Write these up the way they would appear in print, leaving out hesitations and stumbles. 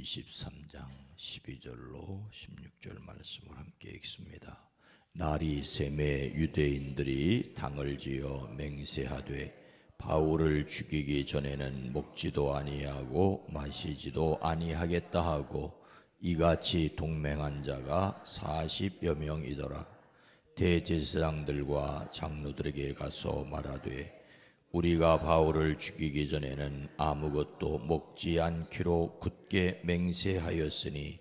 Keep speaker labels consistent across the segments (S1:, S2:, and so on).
S1: 23장 12절로 16절 말씀을 함께 읽습니다. 날이 새매 유대인들이 당을 지어 맹세하되 바울을 죽이기 전에는 먹지도 아니하고 마시지도 아니하겠다 하고 이같이 동맹한 자가 40여 명이더라. 대제사장들과 장로들에게 가서 말하되 우리가 바울을 죽이기 전에는 아무것도 먹지 않기로 굳게 맹세하였으니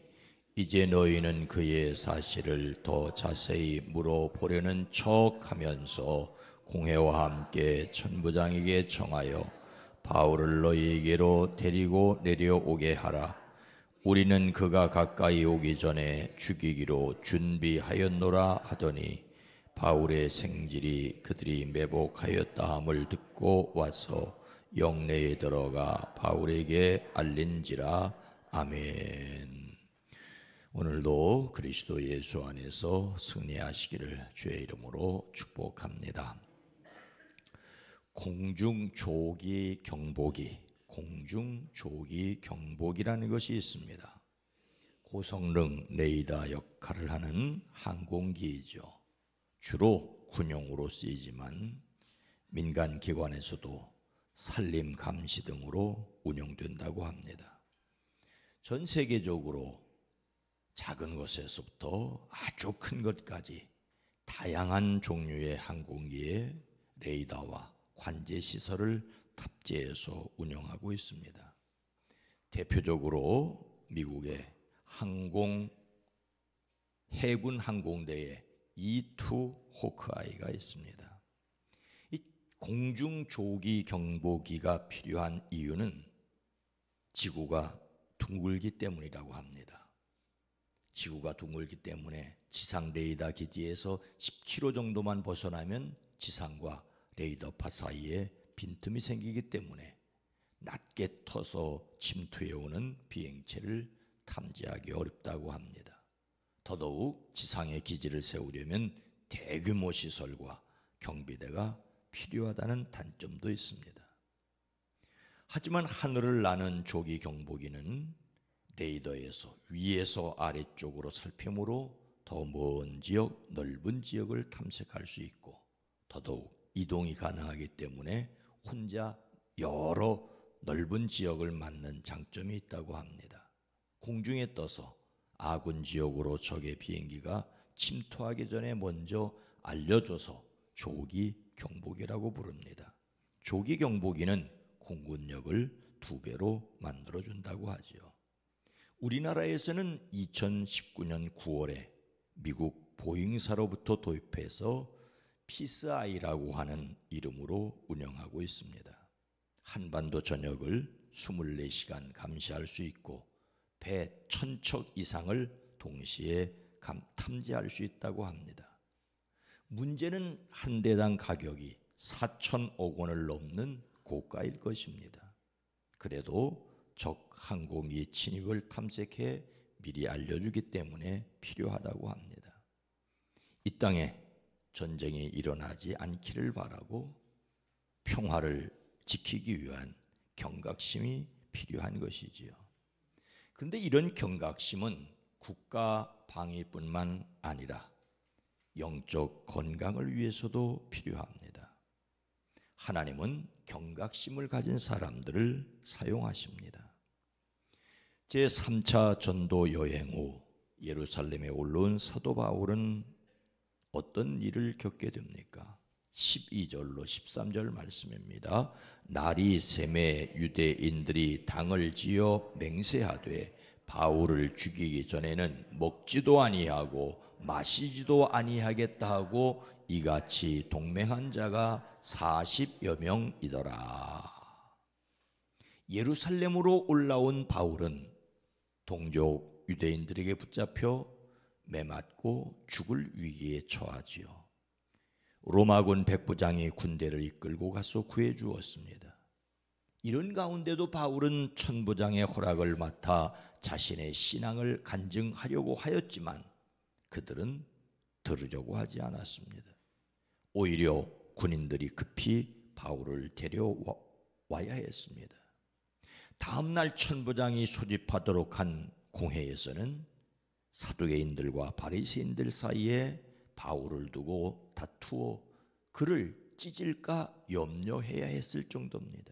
S1: 이제 너희는 그의 사실을 더 자세히 물어보려는 척하면서 공회와 함께 천부장에게 청하여 바울을 너희에게로 데리고 내려오게 하라. 우리는 그가 가까이 오기 전에 죽이기로 준비하였노라 하더니 바울의 생질이 그들이 매복하였다 함을 듣고 와서 영내에 들어가 바울에게 알린지라. 아멘. 오늘도 그리스도 예수 안에서 승리하시기를 주의 이름으로 축복합니다. 공중조기 경보기, 공중조기 경보기라는 것이 있습니다. 고성능 레이더 역할을 하는 항공기이죠. 주로 군용으로 쓰이지만 민간 기관에서도 산림 감시 등으로 운영된다고 합니다. 전 세계적으로 작은 것에서부터 아주 큰 것까지 다양한 종류의 항공기에 레이더와 관제 시설을 탑재해서 운영하고 있습니다. 대표적으로 미국의 해군 항공대에 E2 호크아이가 있습니다. 이 공중조기 경보기가 필요한 이유는 지구가 둥글기 때문이라고 합니다. 지구가 둥글기 때문에 지상 레이더 기지에서 10km 정도만 벗어나면 지상과 레이더파 사이에 빈틈이 생기기 때문에 낮게 터서 침투해오는 비행체를 탐지하기 어렵다고 합니다. 더더욱 지상에 기지를 세우려면 대규모 시설과 경비대가 필요하다는 단점도 있습니다. 하지만 하늘을 나는 조기 경보기는 레이더에서 위에서 아래쪽으로 살피므로 더 먼 지역, 넓은 지역을 탐색할 수 있고 더더욱 이동이 가능하기 때문에 혼자 여러 넓은 지역을 맞는 장점이 있다고 합니다. 공중에 떠서 아군 지역으로 적의 비행기가 침투하기 전에 먼저 알려줘서 조기 경보기라고 부릅니다. 조기 경보기는 공군력을 2배로 만들어준다고 하죠. 우리나라에서는 2019년 9월에 미국 보잉사로부터 도입해서 피스아이라고 하는 이름으로 운영하고 있습니다. 한반도 전역을 24시간 감시할 수 있고 배 1000척 이상을 동시에 탐지할 수 있다고 합니다. 문제는 한 대당 가격이 4천억 원을 넘는 고가일 것입니다. 그래도 적 항공기 침입을 탐색해 미리 알려주기 때문에 필요하다고 합니다. 이 땅에 전쟁이 일어나지 않기를 바라고 평화를 지키기 위한 경각심이 필요한 것이지요. 그런데 이런 경각심은 국가 방위뿐만 아니라 영적 건강을 위해서도 필요합니다. 하나님은 경각심을 가진 사람들을 사용하십니다. 제3차 전도 여행 후 예루살렘에 올라온 사도 바울은 어떤 일을 겪게 됩니까? 12절로 13절 말씀입니다. 날이 새매 유대인들이 당을 지어 맹세하되 바울을 죽이기 전에는 먹지도 아니하고 마시지도 아니하겠다 하고 이같이 동맹한 자가 40여 명이더라. 예루살렘으로 올라온 바울은 동족 유대인들에게 붙잡혀 매맞고 죽을 위기에 처하지요. 로마군 백부장이 군대를 이끌고 가서 구해 주었습니다. 이런 가운데도 바울은 천부장의 허락을 맡아 자신의 신앙을 간증하려고 하였지만 그들은 들으려고 하지 않았습니다. 오히려 군인들이 급히 바울을 데려와야 했습니다. 다음날 천부장이 소집하도록 한 공회에서는 사두개인들과 바리새인들 사이에 바울을 두고 다투어 그를 찢을까 염려해야 했을 정도입니다.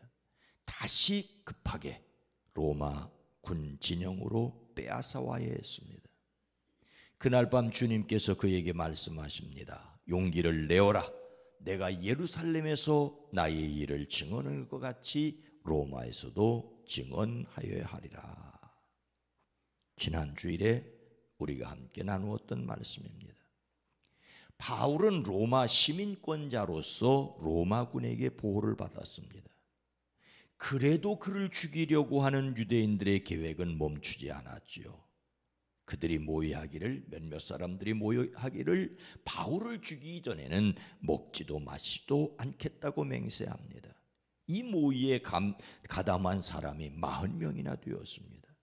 S1: 다시 급하게 로마 군 진영으로 빼앗아 와야 했습니다. 그날 밤 주님께서 그에게 말씀하십니다. 용기를 내어라. 내가 예루살렘에서 나의 일을 증언할 것 같이 로마에서도 증언하여야 하리라. 지난 주일에 우리가 함께 나누었던 말씀입니다. 바울은 로마 시민권자로서 로마군에게 보호를 받았습니다. 그래도 그를 죽이려고 하는 유대인들의 계획은 멈추지 않았지요. 그들이 모의하기를, 몇몇 사람들이 모의하기를 바울을 죽이기 전에는 먹지도 마시지도 않겠다고 맹세합니다. 이 모의에 가담한 사람이 40명이나 되었습니다.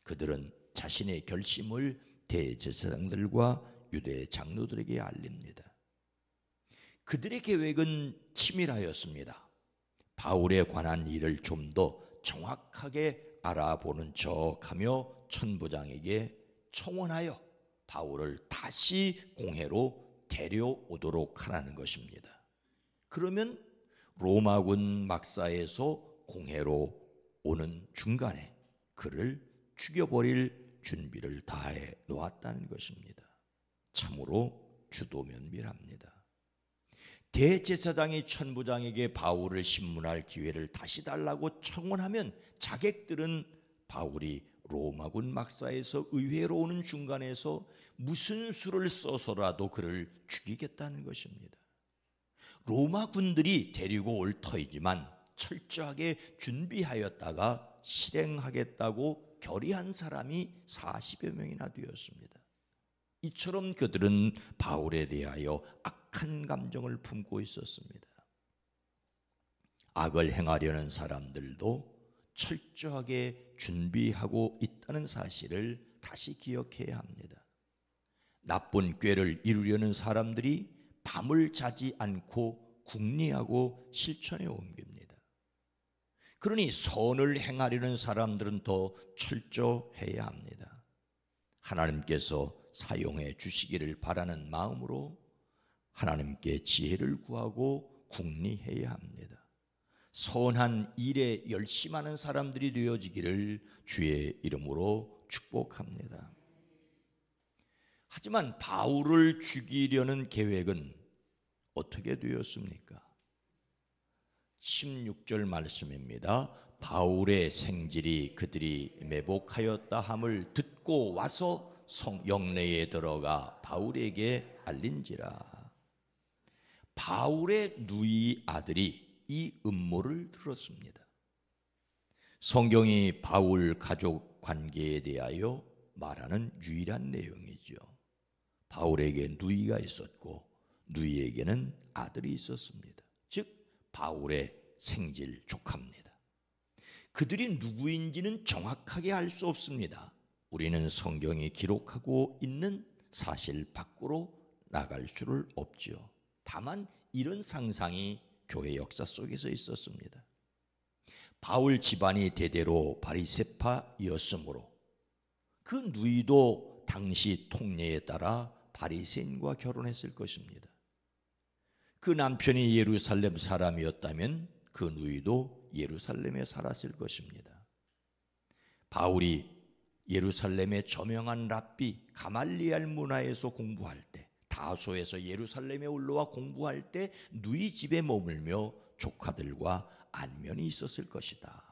S1: 그들은 자신의 결심을 대제사장들과 유대 장로들에게 알립니다. 그들의 계획은 치밀하였습니다. 바울에 관한 일을 좀 더 정확하게 알아보는 척하며 천부장에게 청원하여 바울을 다시 공회로 데려오도록 하라는 것입니다. 그러면 로마군 막사에서 공회로 오는 중간에 그를 죽여버릴 준비를 다해 놓았다는 것입니다. 참으로 주도면밀합니다. 대제사장이 천부장에게 바울을 신문할 기회를 다시 달라고 청원하면 자객들은 바울이 로마군 막사에서 의회로 오는 중간에서 무슨 수를 써서라도 그를 죽이겠다는 것입니다. 로마 군들이 데리고 올 터이지만 철저하게 준비하였다가 실행하겠다고 결의한 사람이 40여 명이나 되었습니다. 이처럼 그들은 바울에 대하여 악한 감정을 품고 있었습니다. 악을 행하려는 사람들도 철저하게 준비하고 있다는 사실을 다시 기억해야 합니다. 나쁜 꾀를 이루려는 사람들이 밤을 자지 않고 궁리하고 실천에 옮깁니다. 그러니 선을 행하려는 사람들은 더 철저해야 합니다. 하나님께서 사용해 주시기를 바라는 마음으로 하나님께 지혜를 구하고 궁리해야 합니다. 선한 일에 열심하는 사람들이 되어지기를 주의 이름으로 축복합니다. 하지만 바울을 죽이려는 계획은 어떻게 되었습니까? 16절 말씀입니다. 바울의 생질이 그들이 매복하였다 함을 듣고 와서 영내에 들어가 바울에게 알린지라. 바울의 누이 아들이 이 음모를 들었습니다. 성경이 바울 가족 관계에 대하여 말하는 유일한 내용이죠. 바울에게 누이가 있었고 누이에게는 아들이 있었습니다. 즉 바울의 생질 조카입니다. 그들이 누구인지는 정확하게 알 수 없습니다. 우리는 성경이 기록하고 있는 사실 밖으로 나갈 수를 없지요. 다만 이런 상상이 교회 역사 속에서 있었습니다. 바울 집안이 대대로 바리새파였으므로 그 누이도 당시 통례에 따라 바리새인과 결혼했을 것입니다. 그 남편이 예루살렘 사람이었다면 그 누이도 예루살렘에 살았을 것입니다. 바울이 예루살렘의 저명한 랍비 가말리엘 문화에서 공부할 때, 다소에서 예루살렘에 올라와 공부할 때 누이 집에 머물며 조카들과 안면이 있었을 것이다.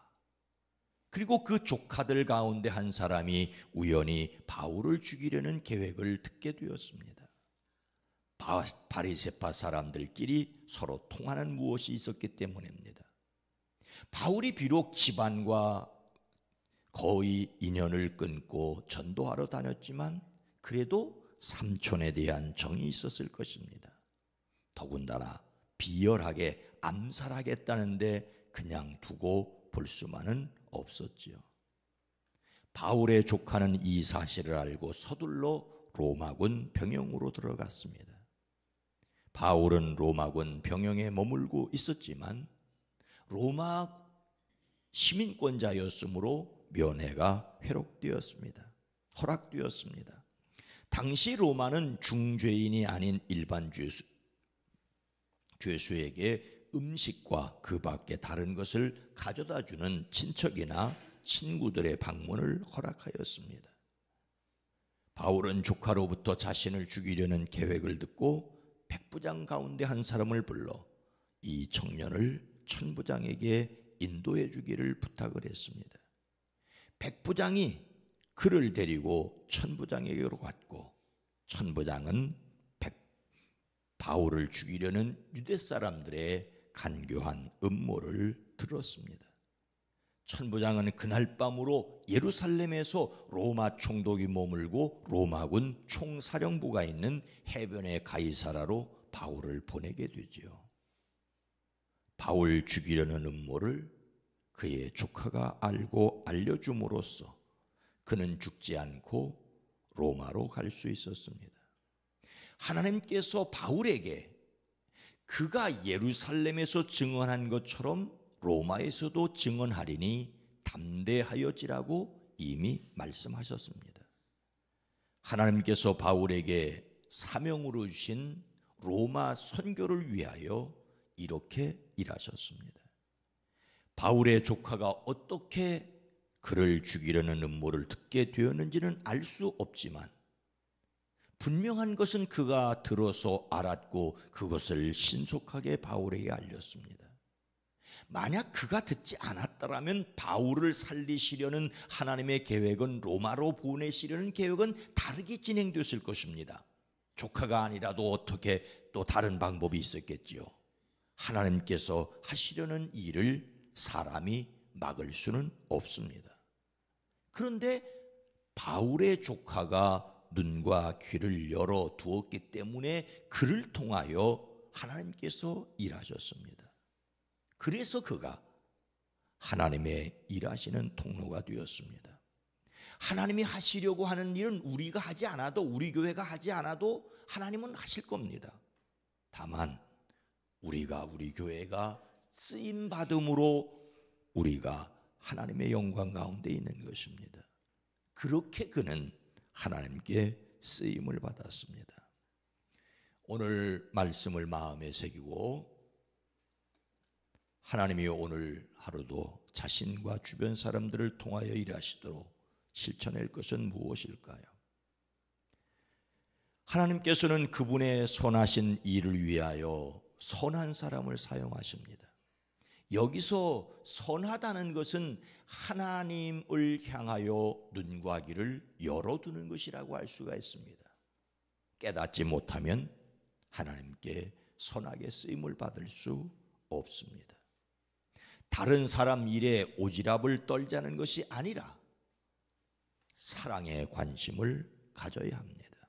S1: 그리고 그 조카들 가운데 한 사람이 우연히 바울을 죽이려는 계획을 듣게 되었습니다. 바리새파 사람들끼리 서로 통하는 무엇이 있었기 때문입니다. 바울이 비록 집안과 거의 인연을 끊고 전도하러 다녔지만 그래도 삼촌에 대한 정이 있었을 것입니다. 더군다나 비열하게 암살하겠다는데 그냥 두고 볼 수만은 없었지요. 바울의 조카는 이 사실을 알고 서둘러 로마군 병영으로 들어갔습니다. 바울은 로마군 병영에 머물고 있었지만 로마 시민권자였으므로 면회가 허락되었습니다. 당시 로마는 중죄인이 아닌 일반 죄수에게 음식과 그 밖에 다른 것을 가져다 주는 친척이나 친구들의 방문을 허락하였습니다. 바울은 조카로부터 자신을 죽이려는 계획을 듣고 백부장 가운데 한 사람을 불러 이 청년을 천부장에게 인도해 주기를 부탁을 했습니다. 백부장이 그를 데리고 천부장에게로 갔고, 천부장은 바울을 죽이려는 유대 사람들의 간교한 음모를 들었습니다. 천부장은 그날 밤으로 예루살렘에서 로마 총독이 머물고 로마군 총사령부가 있는 해변의 가이사라로 바울을 보내게 되지요. 바울 죽이려는 음모를 그의 조카가 알고 알려줌으로써 그는 죽지 않고 로마로 갈 수 있었습니다. 하나님께서 바울에게 그가 예루살렘에서 증언한 것처럼 로마에서도 증언하리니 담대하여지라고 이미 말씀하셨습니다. 하나님께서 바울에게 사명으로 주신 로마 선교를 위하여 이렇게 일하셨습니다. 바울의 조카가 어떻게 그를 죽이려는 음모를 듣게 되었는지는 알 수 없지만 분명한 것은 그가 들어서 알았고 그것을 신속하게 바울에게 알렸습니다. 만약 그가 듣지 않았더라면 바울을 살리시려는 하나님의 계획은, 로마로 보내시려는 계획은 다르게 진행됐을 것입니다. 조카가 아니라도 어떻게 또 다른 방법이 있었겠지요. 하나님께서 하시려는 일을 사람이 막을 수는 없습니다. 그런데 바울의 조카가 눈과 귀를 열어 두었기 때문에 그를 통하여 하나님께서 일하셨습니다. 그래서 그가 하나님의 일하시는 통로가 되었습니다. 하나님이 하시려고 하는 일은 우리가 하지 않아도, 우리 교회가 하지 않아도 하나님은 하실 겁니다. 다만 우리 교회가 쓰임 받음으로 우리가 하나님의 영광 가운데 있는 것입니다. 그렇게 그는 하나님께 쓰임을 받았습니다. 오늘 말씀을 마음에 새기고 하나님이 오늘 하루도 자신과 주변 사람들을 통하여 일하시도록 실천할 것은 무엇일까요? 하나님께서는 그분의 선하신 일을 위하여 선한 사람을 사용하십니다. 여기서 선하다는 것은 하나님을 향하여 눈과 귀를 열어두는 것이라고 할 수가 있습니다. 깨닫지 못하면 하나님께 선하게 쓰임을 받을 수 없습니다. 다른 사람 일에 오지랖을 떨자는 것이 아니라 사랑에 관심을 가져야 합니다.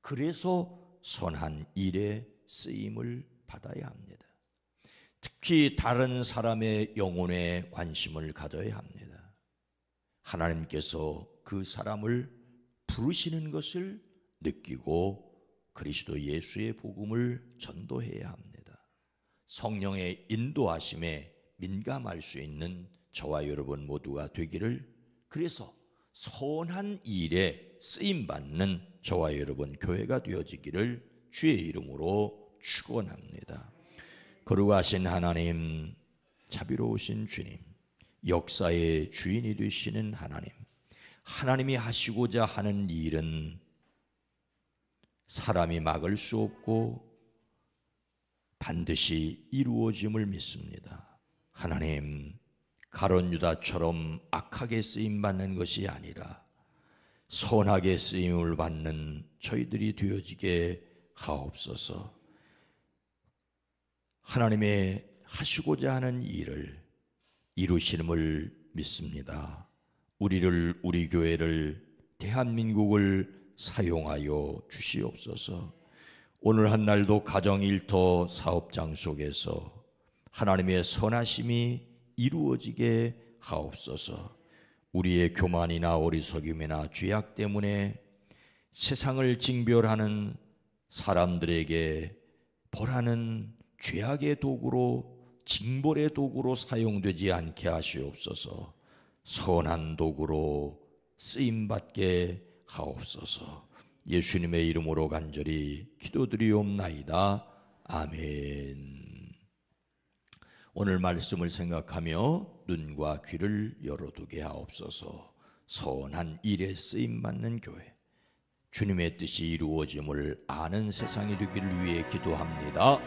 S1: 그래서 선한 일에 쓰임을 받아야 합니다. 특히 다른 사람의 영혼에 관심을 가져야 합니다. 하나님께서 그 사람을 부르시는 것을 느끼고 그리스도 예수의 복음을 전도해야 합니다. 성령의 인도하심에 민감할 수 있는 저와 여러분 모두가 되기를, 그래서 선한 일에 쓰임받는 저와 여러분 교회가 되어지기를 주의 이름으로 축원합니다. 거룩하신 하나님, 자비로우신 주님, 역사의 주인이 되시는 하나님, 하나님이 하시고자 하는 일은 사람이 막을 수 없고 반드시 이루어짐을 믿습니다. 하나님, 가룟 유다처럼 악하게 쓰임받는 것이 아니라 선하게 쓰임을 받는 저희들이 되어지게 하옵소서. 하나님의 하시고자 하는 일을 이루시름을 믿습니다. 우리 교회를, 대한민국을 사용하여 주시옵소서. 오늘 한 날도 가정, 일터, 사업장 속에서 하나님의 선하심이 이루어지게 하옵소서. 우리의 교만이나 어리석임이나 죄악 때문에 세상을 징별하는 사람들에게 벌하는 죄악의 도구로 징벌의 도구로 사용되지 않게 하시옵소서. 선한 도구로 쓰임받게 하옵소서. 예수님의 이름으로 간절히 기도드리옵나이다. 아멘. 오늘 말씀을 생각하며 눈과 귀를 열어두게 하옵소서. 선한 일에 쓰임받는 교회, 주님의 뜻이 이루어짐을 아는 세상이 되기를 위해 기도합니다.